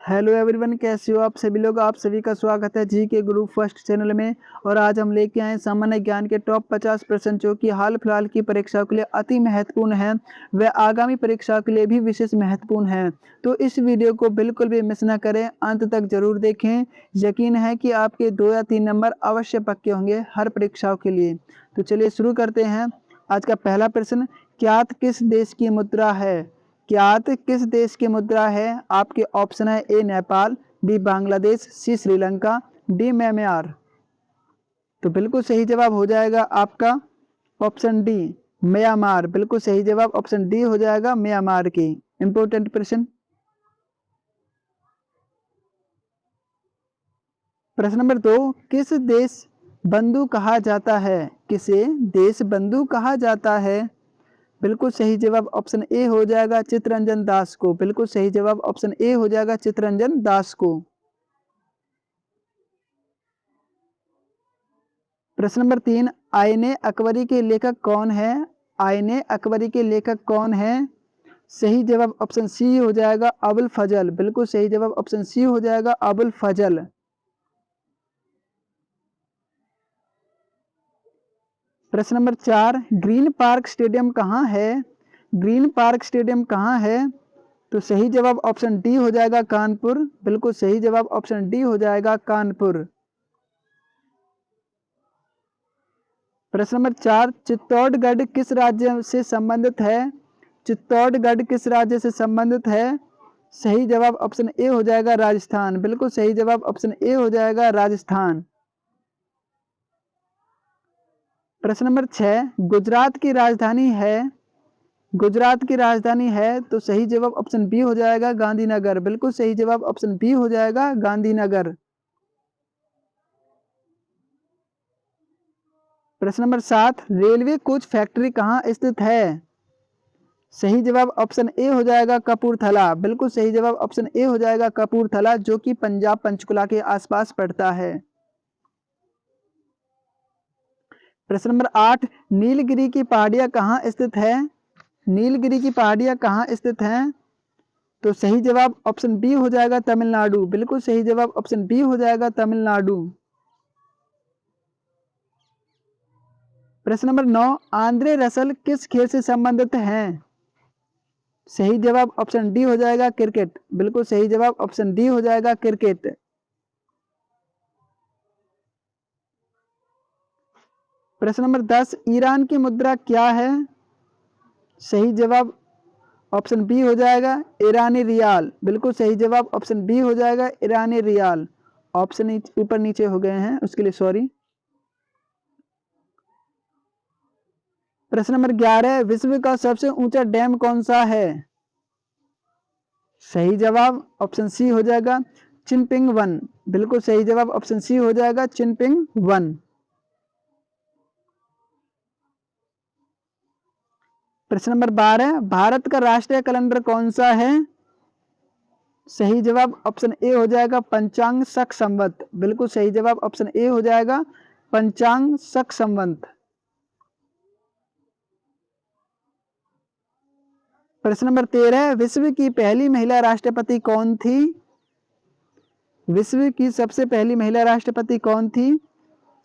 Hello everyone, कैसे हो आप सभी लोग। आप सभी का स्वागत है जी के ग्रुप फर्स्ट चैनल में। और आज हम लेके आए सामान्य ज्ञान के टॉप 50 प्रश्न जो कि हाल फिलहाल की परीक्षाओं के लिए अति महत्वपूर्ण है व आगामी परीक्षा के लिए भी विशेष महत्वपूर्ण है। तो इस वीडियो को बिल्कुल भी मिस ना करें, अंत तक जरूर देखें। यकीन है कि आपके 2 या 3 नंबर अवश्य पक्के होंगे हर परीक्षाओं के लिए। तो चलिए शुरू करते हैं। आज का पहला प्रश्न, क्यात किस देश की मुद्रा है? क्यात किस देश की मुद्रा है? आपके ऑप्शन है ए नेपाल, बी बांग्लादेश, सी श्रीलंका, डी म्यांमार। तो बिल्कुल सही जवाब हो जाएगा आपका ऑप्शन डी म्यांमार। बिल्कुल सही जवाब ऑप्शन डी हो जाएगा म्यांमार की। इंपोर्टेंट प्रश्न। प्रश्न नंबर 2, किस देश बंधु कहा जाता है? किसे देश बंधु कहा जाता है? बिल्कुल सही जवाब ऑप्शन ए हो जाएगा चित्तरंजन दास को। बिल्कुल सही जवाब ऑप्शन ए हो जाएगा चित्तरंजन दास को। प्रश्न नंबर 3, आईने अकबरी के लेखक कौन है? आईने अकबरी के लेखक कौन है? सही जवाब ऑप्शन सी हो जाएगा अबुल फजल। बिल्कुल सही जवाब ऑप्शन सी हो जाएगा अबुल फजल। प्रश्न नंबर 4, ग्रीन पार्क स्टेडियम कहाँ है? ग्रीन पार्क स्टेडियम कहाँ है? तो सही जवाब ऑप्शन डी हो जाएगा कानपुर। बिल्कुल सही जवाब ऑप्शन डी हो जाएगा कानपुर। प्रश्न नंबर 4, चित्तौड़गढ़ किस राज्य से संबंधित है? चित्तौड़गढ़ किस राज्य से संबंधित है? सही जवाब ऑप्शन ए हो जाएगा राजस्थान। बिल्कुल सही जवाब ऑप्शन ए हो जाएगा राजस्थान। प्रश्न नंबर 6, गुजरात की राजधानी है? गुजरात की राजधानी है तो सही जवाब ऑप्शन बी हो जाएगा गांधीनगर। बिल्कुल सही जवाब ऑप्शन बी हो जाएगा गांधीनगर। प्रश्न नंबर 7, रेलवे कोच फैक्ट्री कहाँ स्थित है? सही जवाब ऑप्शन ए हो जाएगा कपूरथला। बिल्कुल सही जवाब ऑप्शन ए हो जाएगा कपूरथला, जो कि पंजाब पंचकुला के आसपास पड़ता है। प्रश्न नंबर 8, नीलगिरी की पहाड़ियां कहाँ स्थित है? नीलगिरी की पहाड़ियां कहाँ स्थित हैं? तो सही जवाब ऑप्शन बी हो जाएगा तमिलनाडु। बिल्कुल सही जवाब ऑप्शन बी हो जाएगा तमिलनाडु। प्रश्न नंबर 9, आंद्रे रसल किस खेल से संबंधित हैं? सही जवाब ऑप्शन डी हो जाएगा क्रिकेट। बिल्कुल सही जवाब ऑप्शन डी हो जाएगा क्रिकेट। प्रश्न नंबर 10, ईरान की मुद्रा क्या है? सही जवाब ऑप्शन बी हो जाएगा ईरानी रियाल। बिल्कुल सही जवाब ऑप्शन बी हो जाएगा ईरानी रियाल। ऑप्शन ऊपर नीचे हो गए हैं, उसके लिए सॉरी। प्रश्न नंबर 11, विश्व का सबसे ऊंचा डैम कौन सा है? सही जवाब ऑप्शन सी हो जाएगा चिनपिंग वन। बिल्कुल सही जवाब ऑप्शन सी हो जाएगा चिनपिंग वन। प्रश्न नंबर 12, भारत का राष्ट्रीय कैलेंडर कौन सा है? सही जवाब ऑप्शन ए हो जाएगा पंचांग शक संवत। बिल्कुल सही जवाब ऑप्शन ए हो जाएगा पंचांग शक संवत। प्रश्न नंबर 13, विश्व की पहली महिला राष्ट्रपति कौन थी? विश्व की सबसे पहली महिला राष्ट्रपति कौन थी?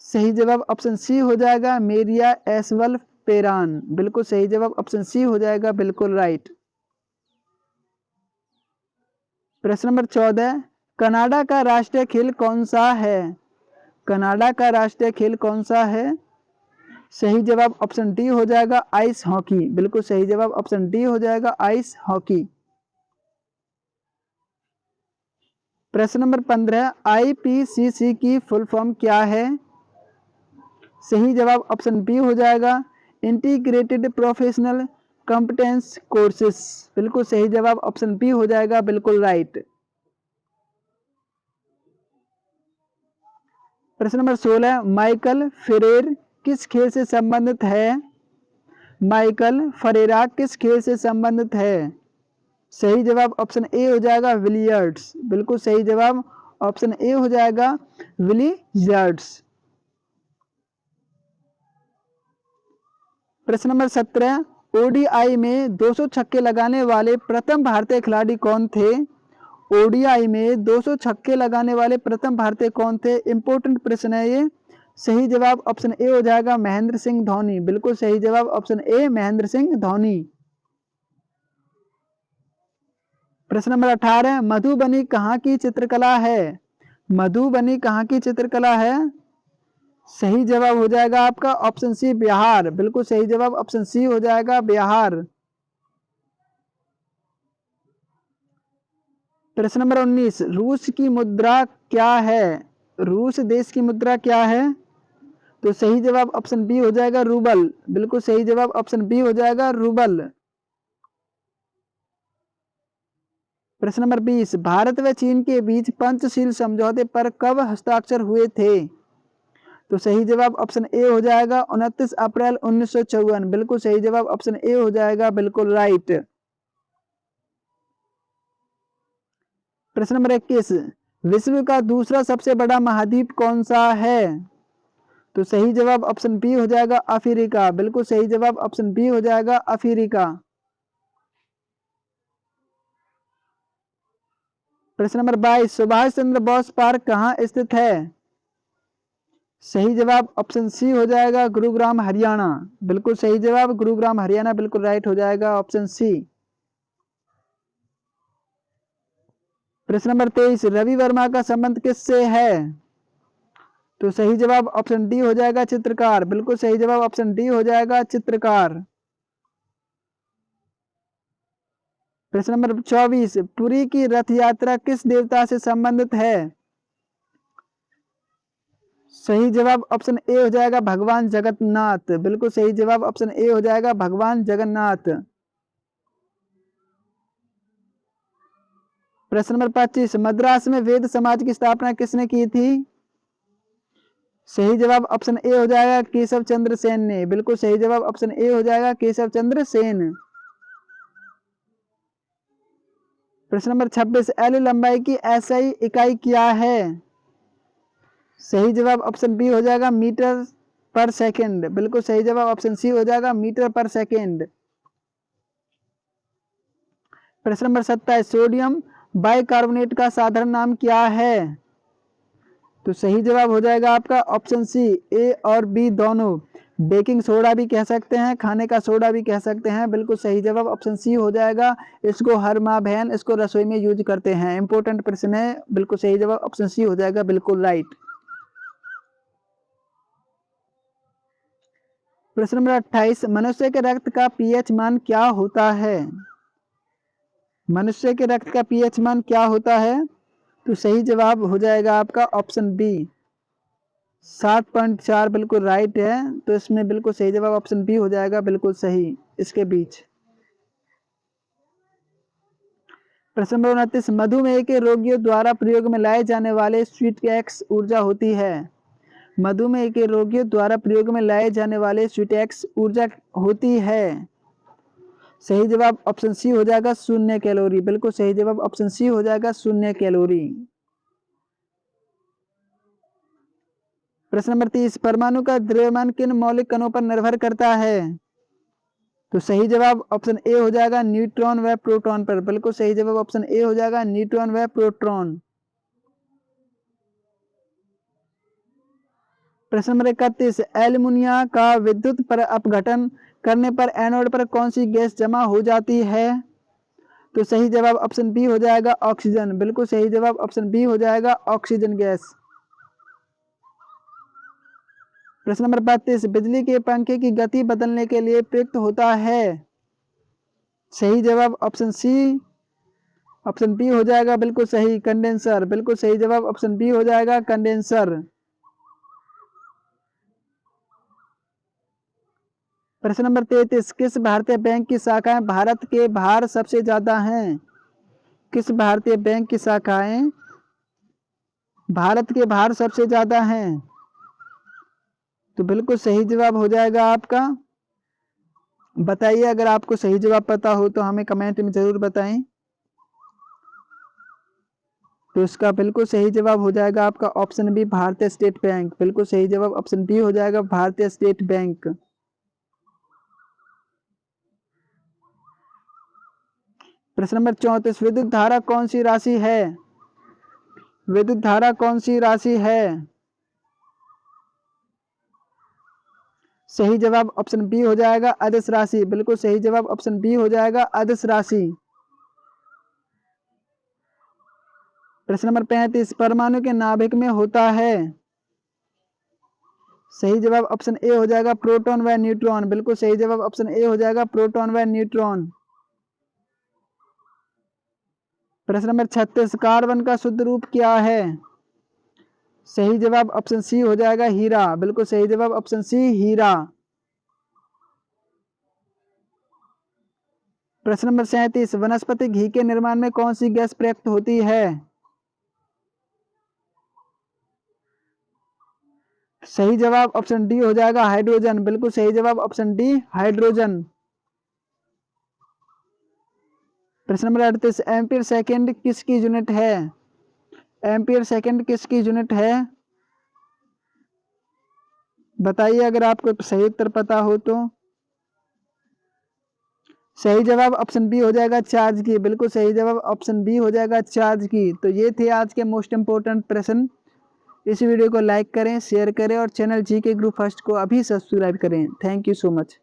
सही जवाब ऑप्शन सी हो जाएगा मेरिया एसवल पेरान। बिल्कुल सही जवाब ऑप्शन सी हो जाएगा बिल्कुल राइट। प्रश्न नंबर 14, कनाडा का राष्ट्रीय खेल कौन सा है? कनाडा का राष्ट्रीय खेल कौन सा है? सही जवाब ऑप्शन डी हो जाएगा आइस हॉकी। बिल्कुल सही जवाब ऑप्शन डी हो जाएगा आइस हॉकी। प्रश्न नंबर 15, आईपीसीसी की फुल फॉर्म क्या है? सही जवाब ऑप्शन बी हो जाएगा इंटीग्रेटेड प्रोफेशनल कॉम्पिटेंस कोर्सेस। बिल्कुल सही जवाब ऑप्शन बी हो जाएगा बिल्कुल राइट। प्रश्न नंबर 16, माइकल फेरेर किस खेल से संबंधित है? माइकल फरेरा किस खेल से संबंधित है? सही जवाब ऑप्शन ए हो जाएगा विलियर्ड्स। बिल्कुल सही जवाब ऑप्शन ए हो जाएगा विलियर्ड्स। प्रश्न नंबर 17, ओडीआई में 200 छक्के लगाने वाले प्रथम भारतीय खिलाड़ी कौन थे? ओडीआई में 200 छक्के लगाने वाले प्रथम भारतीय कौन थे? इंपॉर्टेंट प्रश्न है ये। सही जवाब ऑप्शन ए हो जाएगा महेंद्र सिंह धोनी। बिल्कुल सही जवाब ऑप्शन ए महेंद्र सिंह धोनी। प्रश्न नंबर 18, मधुबनी कहाँ की चित्रकला है? मधुबनी कहाँ की चित्रकला है? सही जवाब हो जाएगा आपका ऑप्शन सी बिहार। बिल्कुल सही जवाब ऑप्शन सी हो जाएगा बिहार। प्रश्न नंबर 19, रूस की मुद्रा क्या है? रूस देश की मुद्रा क्या है? तो सही जवाब ऑप्शन बी हो जाएगा रूबल। बिल्कुल सही जवाब ऑप्शन बी हो जाएगा रूबल। प्रश्न नंबर 20, भारत व चीन के बीच पंचशील समझौते पर कब हस्ताक्षर हुए थे? तो सही जवाब ऑप्शन ए हो जाएगा 29 अप्रैल 1954। बिल्कुल सही जवाब ऑप्शन ए हो जाएगा बिल्कुल राइट। प्रश्न नंबर 21, विश्व का दूसरा सबसे बड़ा महाद्वीप कौन सा है? तो सही जवाब ऑप्शन बी हो जाएगा अफ्रीका। बिल्कुल सही जवाब ऑप्शन बी हो जाएगा अफ्रीका। प्रश्न नंबर 22, सुभाष चंद्र बोस पार्क कहाँ स्थित है? सही जवाब ऑप्शन सी हो जाएगा गुरुग्राम हरियाणा। बिल्कुल सही जवाब गुरुग्राम हरियाणा बिल्कुल राइट हो जाएगा ऑप्शन सी। प्रश्न नंबर 23, रवि वर्मा का संबंध किससे है? तो सही जवाब ऑप्शन डी हो जाएगा चित्रकार। बिल्कुल सही जवाब ऑप्शन डी हो जाएगा चित्रकार। प्रश्न नंबर 24, पुरी की रथ यात्रा किस देवता से संबंधित है? सही जवाब ऑप्शन ए हो जाएगा भगवान जगन्नाथ। बिल्कुल सही जवाब ऑप्शन ए हो जाएगा भगवान जगन्नाथ। प्रश्न नंबर 25, मद्रास में वेद समाज की स्थापना किसने की थी? सही जवाब ऑप्शन ए हो जाएगा केशव चंद्र सेन ने। बिल्कुल सही जवाब ऑप्शन ए हो जाएगा केशव चंद्र सेन। प्रश्न नंबर 26, एल लंबाई की एसआई इकाई क्या है? सही जवाब ऑप्शन बी हो जाएगा मीटर पर सेकंड। बिल्कुल सही जवाब ऑप्शन सी हो जाएगा मीटर पर सेकंड। प्रश्न नंबर 27, सोडियम बाइकार्बोनेट का साधारण नाम क्या है? तो सही जवाब हो जाएगा आपका ऑप्शन सी ए और बी दोनों। बेकिंग सोडा भी कह सकते हैं, खाने का सोडा भी कह सकते हैं। बिल्कुल सही जवाब ऑप्शन सी हो जाएगा। इसको हर माँ बहन इसको रसोई में यूज करते हैं। इंपॉर्टेंट प्रश्न है। बिल्कुल सही जवाब ऑप्शन सी हो जाएगा बिल्कुल राइट। प्रश्न नंबर 28, मनुष्य के रक्त का पीएच मान क्या होता है? मनुष्य के रक्त का पीएच मान क्या होता है? तो सही जवाब हो जाएगा आपका ऑप्शन बी 7.4। बिल्कुल राइट है। तो इसमें बिल्कुल सही जवाब ऑप्शन बी हो जाएगा बिल्कुल सही इसके बीच। प्रश्न नंबर 29, मधुमेह के रोगियों द्वारा प्रयोग में लाए जाने वाले स्वीट एक्स ऊर्जा होती है? मधुमेह के रोगियों द्वारा प्रयोग में लाए जाने वाले स्वीट एक्स ऊर्जा होती है? सही जवाब ऑप्शन सी हो जाएगा 0 कैलोरी। बिल्कुल सही जवाब ऑप्शन सी हो जाएगा 0 कैलोरी। प्रश्न नंबर 30, परमाणु का द्रव्यमान किन मौलिक कणों पर निर्भर करता है? तो सही जवाब ऑप्शन ए हो जाएगा न्यूट्रॉन व प्रोटॉन पर। बिल्कुल सही जवाब ऑप्शन ए हो जाएगा न्यूट्रॉन व प्रोटॉन। प्रश्न नंबर 31, एल्युमिनिया का विद्युत पर अपघटन करने पर एनोड पर कौन सी गैस जमा हो जाती है? तो सही जवाब ऑप्शन बी हो जाएगा ऑक्सीजन। बिल्कुल सही जवाब ऑप्शन बी हो जाएगा ऑक्सीजन गैस। प्रश्न नंबर 32, बिजली के पंखे की गति बदलने के लिए प्रयुक्त होता है? सही जवाब ऑप्शन सी ऑप्शन बी हो जाएगा बिल्कुल सही कंडेंसर। बिल्कुल सही जवाब ऑप्शन बी हो जाएगा कंडेंसर। प्रश्न नंबर 33, किस भारतीय बैंक की शाखाएं भारत के बाहर सबसे ज्यादा हैं? किस भारतीय बैंक की शाखाएं भारत के बाहर सबसे ज्यादा हैं? तो बिल्कुल सही जवाब हो जाएगा आपका। बताइए अगर आपको सही जवाब पता हो तो हमें कमेंट में जरूर बताएं। तो इसका बिल्कुल सही जवाब हो जाएगा आपका ऑप्शन बी भारतीय स्टेट बैंक। बिल्कुल सही जवाब ऑप्शन बी हो जाएगा भारतीय स्टेट बैंक। प्रश्न नंबर 34, विद्युत धारा कौन सी राशि है? विद्युत धारा कौन सी राशि है? सही जवाब ऑप्शन बी हो जाएगा अदिश राशि। बिल्कुल सही जवाब ऑप्शन बी हो जाएगा अदिश राशि। प्रश्न नंबर 35, परमाणु के नाभिक में होता है? सही जवाब ऑप्शन ए हो जाएगा प्रोटॉन व न्यूट्रॉन। बिल्कुल सही जवाब ऑप्शन ए हो जाएगा प्रोटॉन व न्यूट्रॉन। प्रश्न नंबर 36, कार्बन का शुद्ध रूप क्या है? सही जवाब ऑप्शन सी हो जाएगा हीरा। बिल्कुल सही जवाब ऑप्शन सी हीरा। प्रश्न नंबर 37, वनस्पति घी के निर्माण में कौन सी गैस प्रयुक्त होती है? सही जवाब ऑप्शन डी हो जाएगा हाइड्रोजन। बिल्कुल सही जवाब ऑप्शन डी हाइड्रोजन। प्रश्न नंबर 38, एम्पियर सेकंड किसकी यूनिट है? एम्पियर सेकंड किसकी यूनिट है? बताइए अगर आपको सही उत्तर पता हो तो। सही जवाब ऑप्शन बी हो जाएगा चार्ज की। बिल्कुल सही जवाब ऑप्शन बी हो जाएगा चार्ज की। तो ये थे आज के मोस्ट इंपोर्टेंट प्रश्न। इस वीडियो को लाइक करें, शेयर करें और चैनल जी के ग्रुप फर्स्ट को अभी सब्सक्राइब करें। Thank you so much.